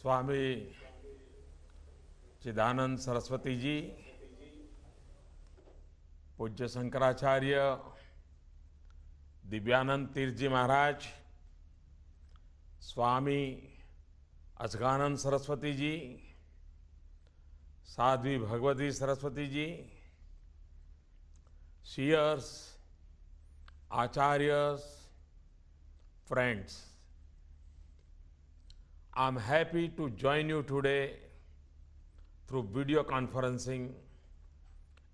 स्वामी चिदानंद सरस्वती जी, पूज्य शंकराचार्य दिव्यानंद तीर्थ जी महाराज, स्वामी अचगानंद Saraswati ji, Sadhvi Bhagwati Saraswati ji, seers, acharyas, friends, I'm happy to join you today through video conferencing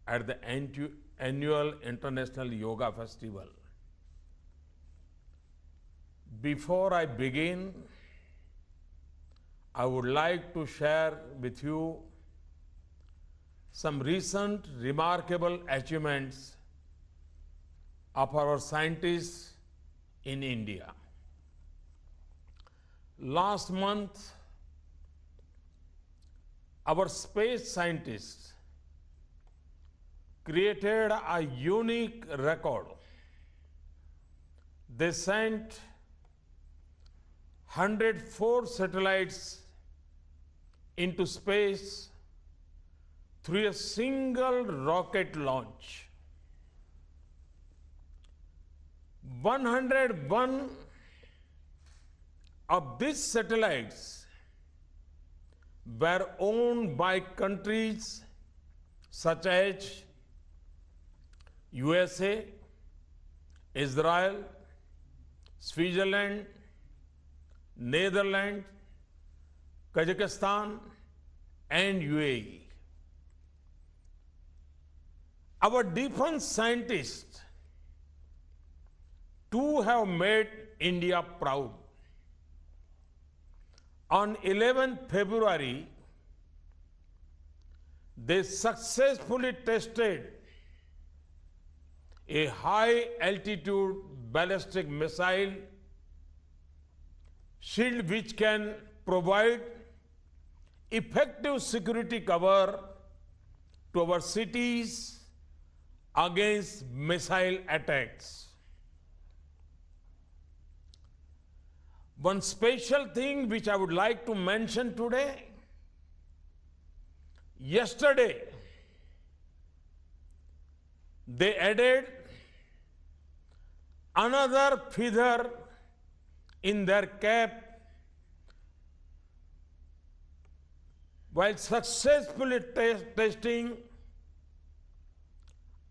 at the annual International Yoga Festival. Before I begin, I would like to share with you some recent remarkable achievements of our scientists in India. Last month, our space scientists created a unique record. They sent 104 satellites into space through a single rocket launch. 101 of these satellites were owned by countries such as USA, Israel, Switzerland, Netherlands, Kazakhstan, and UAE. Our defense scientists too have made India proud. On 11th February, they successfully tested a high-altitude ballistic missile shield which can provide effective security cover to our cities against missile attacks. One special thing which I would like to mention today, yesterday, they added another feather in their cap while successfully testing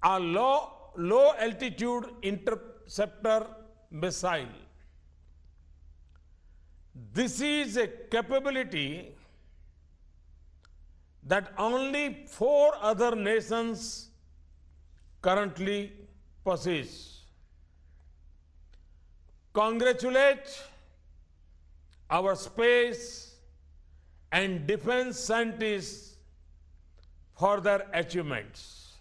a low altitude interceptor missile. This is a capability that only 4 other nations currently possess. Congratulate our space and defense scientists for their achievements.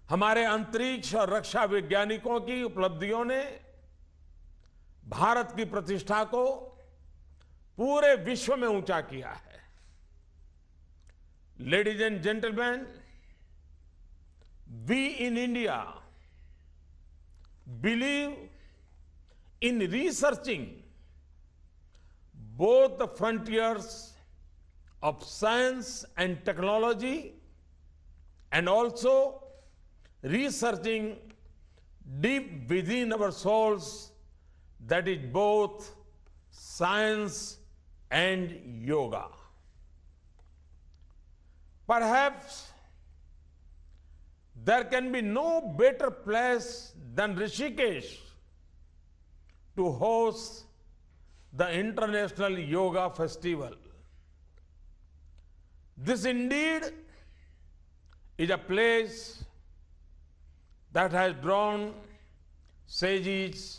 हमारे अंतरिक्ष और रक्षा वैज्ञानिकों की उपलब्धियों ने भारत की प्रतिष्ठा को पूरे विश्व में ऊंचा किया है. Ladies and gentlemen, we in India believe in researching both the frontiers of science and technology and also researching deep within our souls, that is both science and yoga. Perhaps there can be no better place than Rishikesh to host the International Yoga Festival. This indeed is a place that has drawn sages,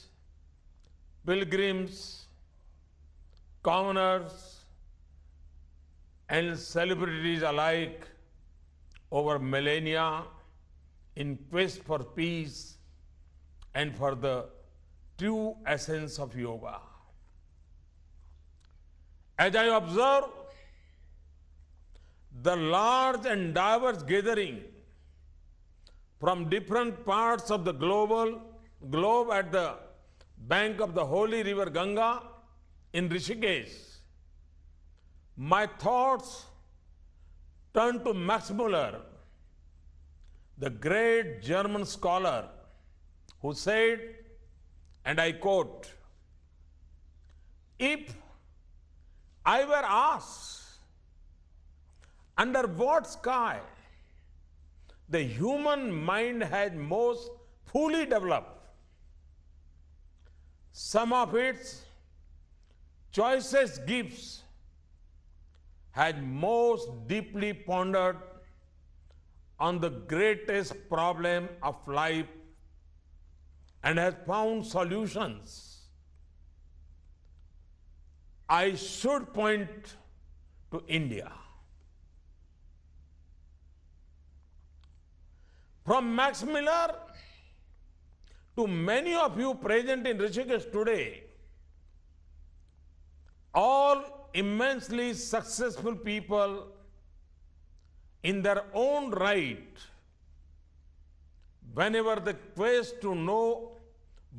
pilgrims, commoners, and celebrities alike over millennia in quest for peace and for the true essence of yoga. As I observe the large and diverse gathering from different parts of the globe at the bank of the holy river Ganga in Rishikesh, my thoughts turned to Max Muller, the great German scholar, who said, and I quote, "If I were asked under what sky the human mind had most fully developed, some of its choicest gifts had most deeply pondered on the greatest problem of life and has found solutions, I should point to India." From Max Miller to many of you present in Rishikesh today, all immensely successful people in their own right, whenever the quest to know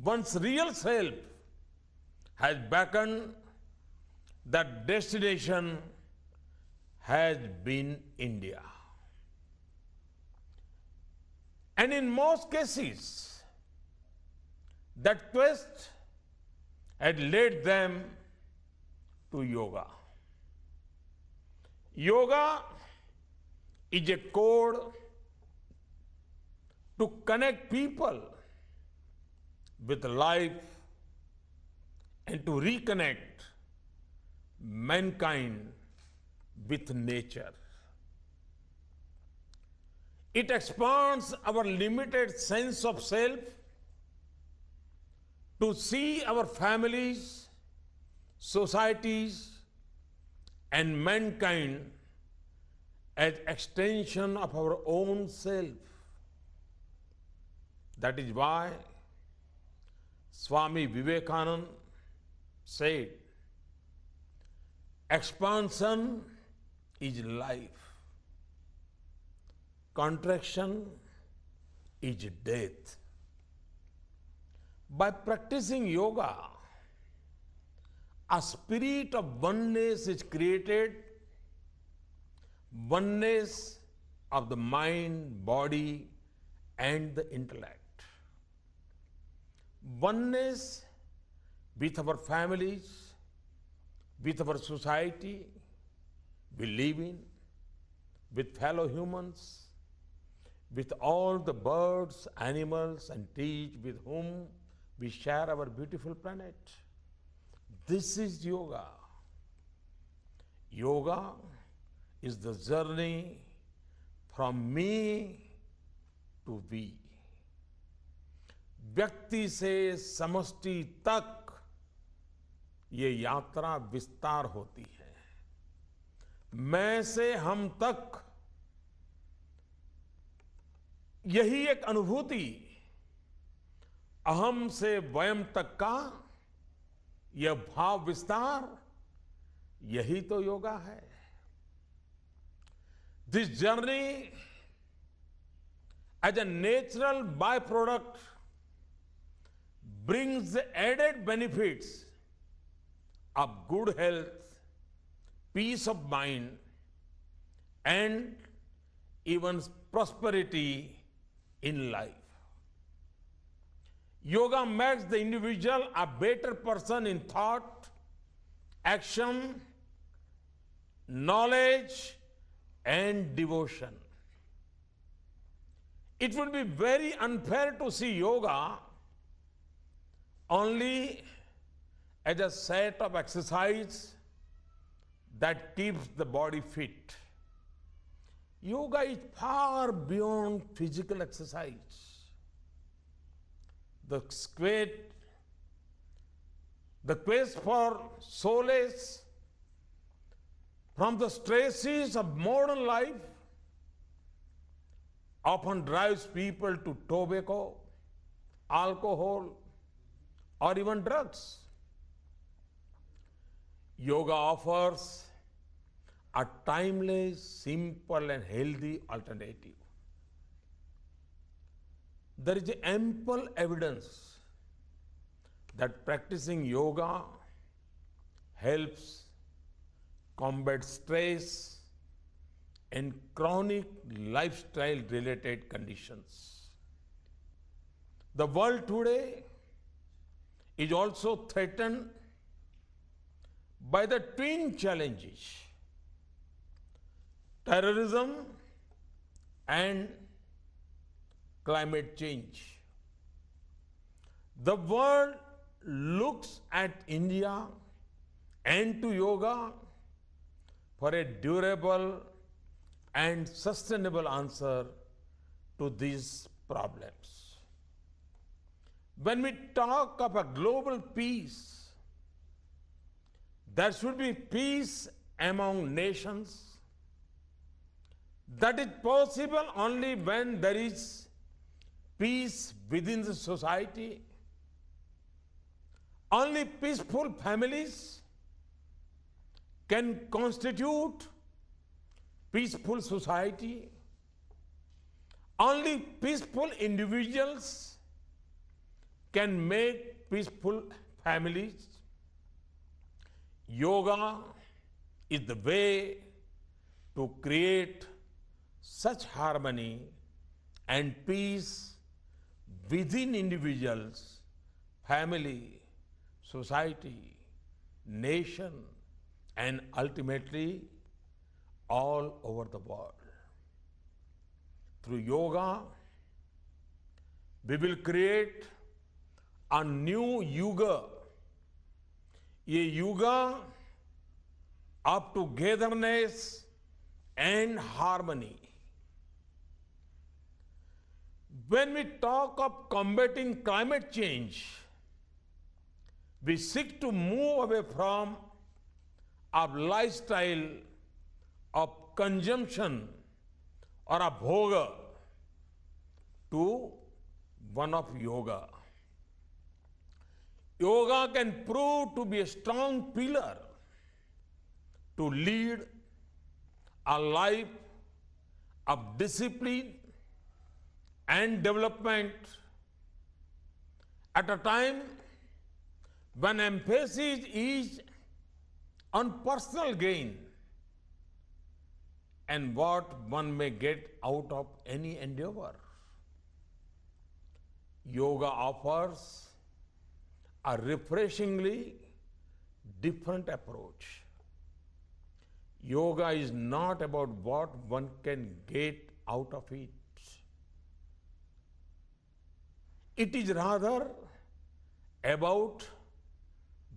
one's real self has beckoned, that destination has been India. And in most cases, that quest had led them to yoga. Yoga is a code to connect people with life and to reconnect mankind with nature. It expands our limited sense of self to see our families, societies, and mankind as extension of our own self. That is why Swami Vivekananda said, "Expansion is life. Contraction is death." By practicing yoga, a spirit of oneness is created, oneness of the mind, body, and the intellect. Oneness with our families, with our society we live in, with fellow humans, with all the birds, animals, and trees with whom we share our beautiful planet. This is yoga. Yoga is the journey from me to we. व्यक्ति से समष्टि तक ये यात्रा विस्तार होती है। मैं से हम तक यही एक अनुभूति, अहम से वयम तक का यह भाव विस्तार, यही तो योगा है। This journey as a natural byproduct brings the added benefits of good health, peace of mind, and even prosperity in life. Yoga makes the individual a better person in thought, action, knowledge, and devotion. It would be very unfair to see yoga only as a set of exercise that keeps the body fit. Yoga is far beyond physical exercise. The quest for solace from the stresses of modern life often drives people to tobacco, alcohol, or even drugs. Yoga offers a timeless, simple, and healthy alternative. There is ample evidence that practicing yoga helps combat stress and chronic lifestyle related conditions. The world today is also threatened by the twin challenges: terrorism and climate change. The world looks at India and to yoga for a durable and sustainable answer to these problems. When we talk of a global peace, there should be peace among nations. That is possible only when there is peace within the society. Only peaceful families can constitute peaceful society. Only peaceful individuals can make peaceful families. Yoga is the way to create such harmony and peace within individuals, family, society, nation, and ultimately all over the world. Through yoga, we will create a new yuga, a yuga of togetherness and harmony. When we talk of combating climate change, we seek to move away from a lifestyle of consumption or a bhoga to one of yoga. Yoga can prove to be a strong pillar to lead a life of discipline and development at a time when emphasis is on personal gain and what one may get out of any endeavor. Yoga offers a refreshingly different approach. Yoga is not about what one can get out of it. It is rather about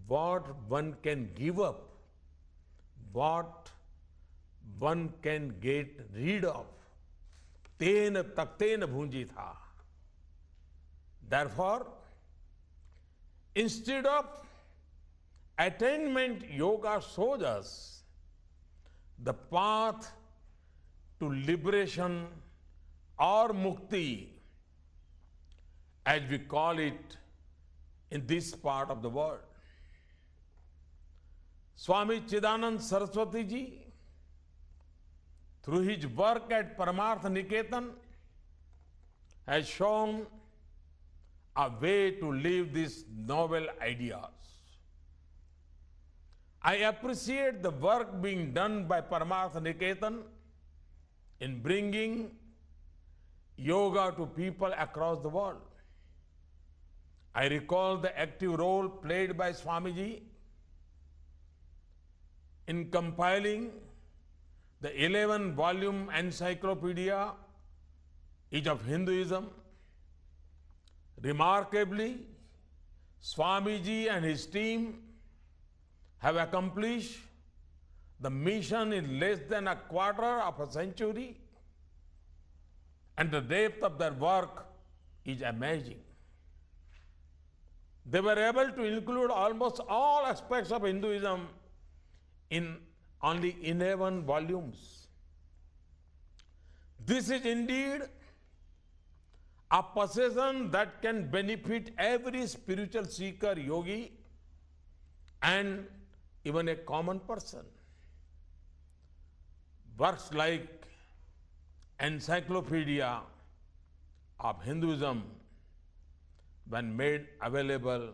what one can give up, what one can get rid of. Tena taktena bhunjitha. Therefore, instead of attainment, yoga shows us the path to liberation or mukti, as we call it in this part of the world. Swami Chidanand Saraswati ji, through his work at Paramartha Niketan, has shown a way to live these novel ideas. I appreciate the work being done by Paramartha Niketan in bringing yoga to people across the world. I recall the active role played by Swamiji in compiling the 11-volume encyclopedia Age of Hinduism. Remarkably, Swamiji and his team have accomplished the mission in less than a quarter of a century, and the depth of their work is amazing. They were able to include almost all aspects of Hinduism in only 11 volumes. This is indeed a possession that can benefit every spiritual seeker, yogi, and even a common person. Works like Encyclopedia of Hinduism, when made available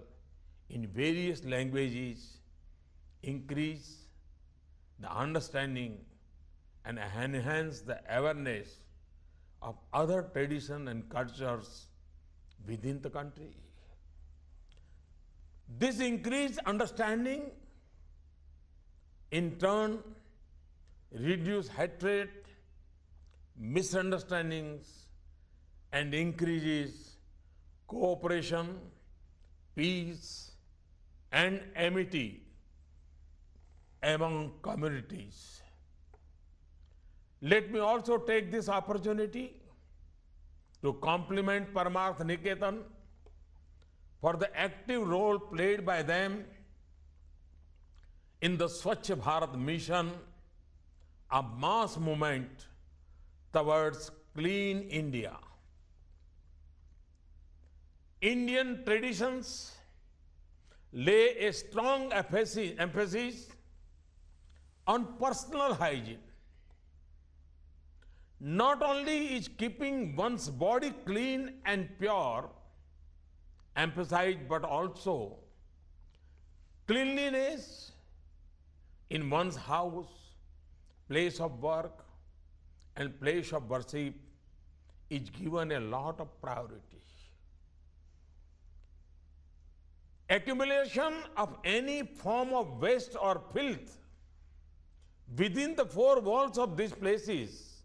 in various languages, increase the understanding and enhance the awareness of other traditions and cultures within the country. This increased understanding in turn reduce hatred, misunderstandings, and increases cooperation, peace, and amity among communities. Let me also take this opportunity to compliment Parmarth Niketan for the active role played by them in the Swachh Bharat mission, a mass movement towards clean India. Indian traditions lay a strong emphasis on personal hygiene. Not only is keeping one's body clean and pure emphasized, but also cleanliness in one's house, place of work, and place of worship is given a lot of priority. Accumulation of any form of waste or filth within the four walls of these places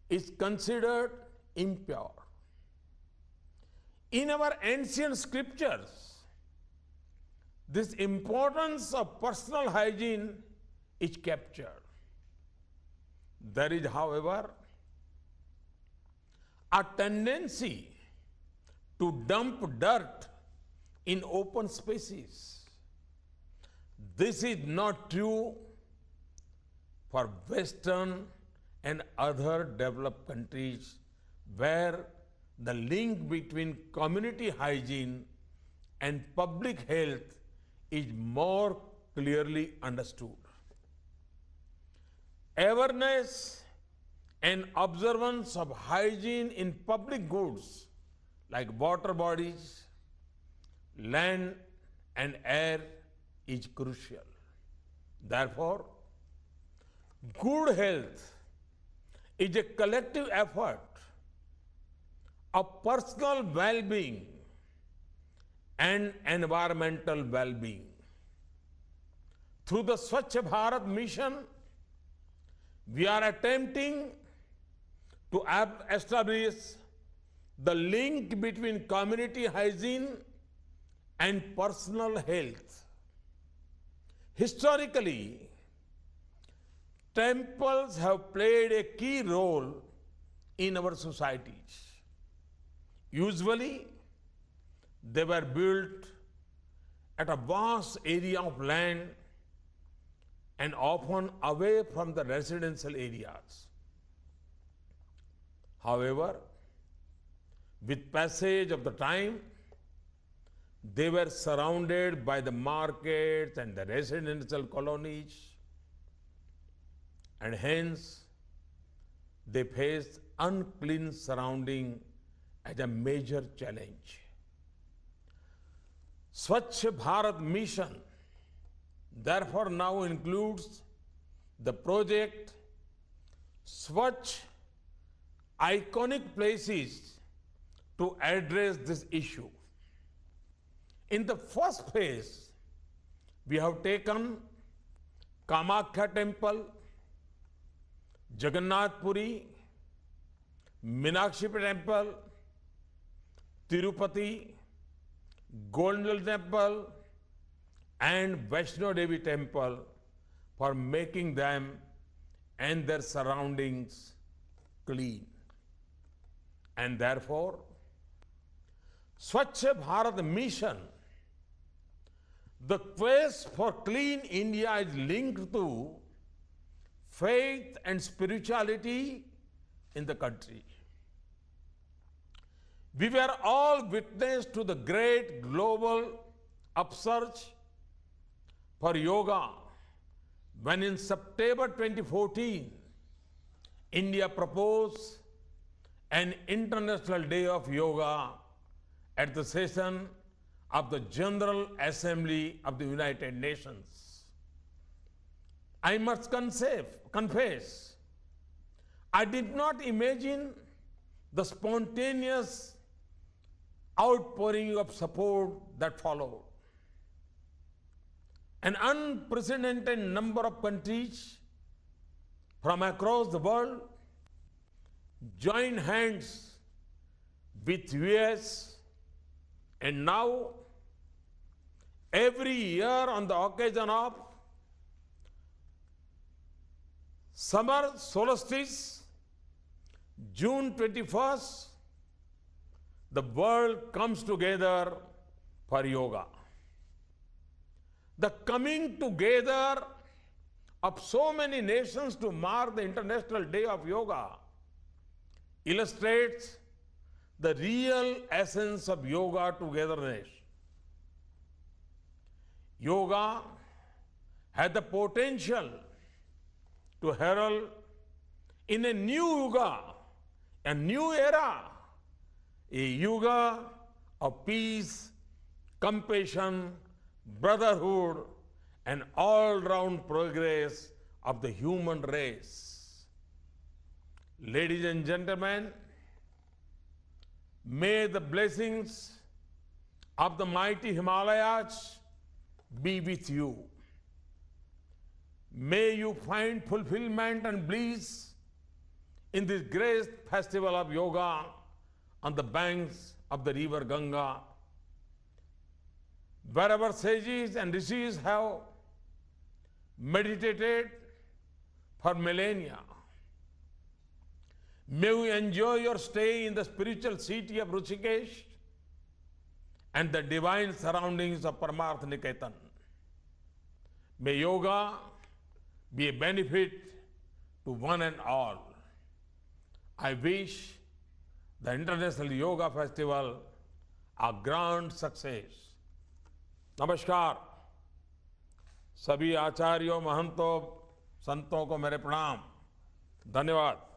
is considered impure. In our ancient scriptures, this importance of personal hygiene is captured. There is, however, a tendency to dump dirt in open spaces. This is not true for Western and other developed countries where the link between community hygiene and public health is more clearly understood. Awareness and observance of hygiene in public goods like water bodies, land and air is crucial. Therefore, good health is a collective effort of personal well-being and environmental well-being. Through the Swachh Bharat mission, we are attempting to establish the link between community hygiene and personal health. Historically, temples have played a key role in our societies. Usually, they were built at a vast area of land and often away from the residential areas. However, with passage of the time, they were surrounded by the markets and the residential colonies, and hence they faced unclean surrounding as a major challenge. Swachh Bharat mission therefore now includes the project Swachh Iconic Places to address this issue. In the first phase, we have taken Kamakhya Temple, Jagannath Puri, Meenakshi Temple, Tirupati, Golden Temple, and Vaishno Devi Temple for making them and their surroundings clean. And therefore, Swachh Bharat mission, the quest for clean India is linked to faith and spirituality in the country. We were all witness to the great global upsurge for yoga when in September 2014, India proposed an International Day of Yoga at the session of the General Assembly of the United Nations. I must confess, I did not imagine the spontaneous outpouring of support that followed. An unprecedented number of countries from across the world joined hands with US, and now every year on the occasion of summer solstice, June 21st, the world comes together for yoga. The coming together of so many nations to mark the International Day of Yoga illustrates the real essence of yoga togetherness. Yoga has the potential to herald in a new yuga, a new era, a yuga of peace, compassion, brotherhood, and all-round progress of the human race. Ladies and gentlemen, may the blessings of the mighty Himalayas be with you. May you find fulfillment and bliss in this great festival of yoga on the banks of the river Ganga, wherever sages and rishis have meditated for millennia. May you enjoy your stay in the spiritual city of Rishikesh and the divine surroundings of Paramarth Niketan. May yoga be a benefit to one and all. I wish the International Yoga Festival a grand success. नमस्कार। सभी आचार्यों, महंतों, संतों को मेरे प्रणाम। धन्यवाद।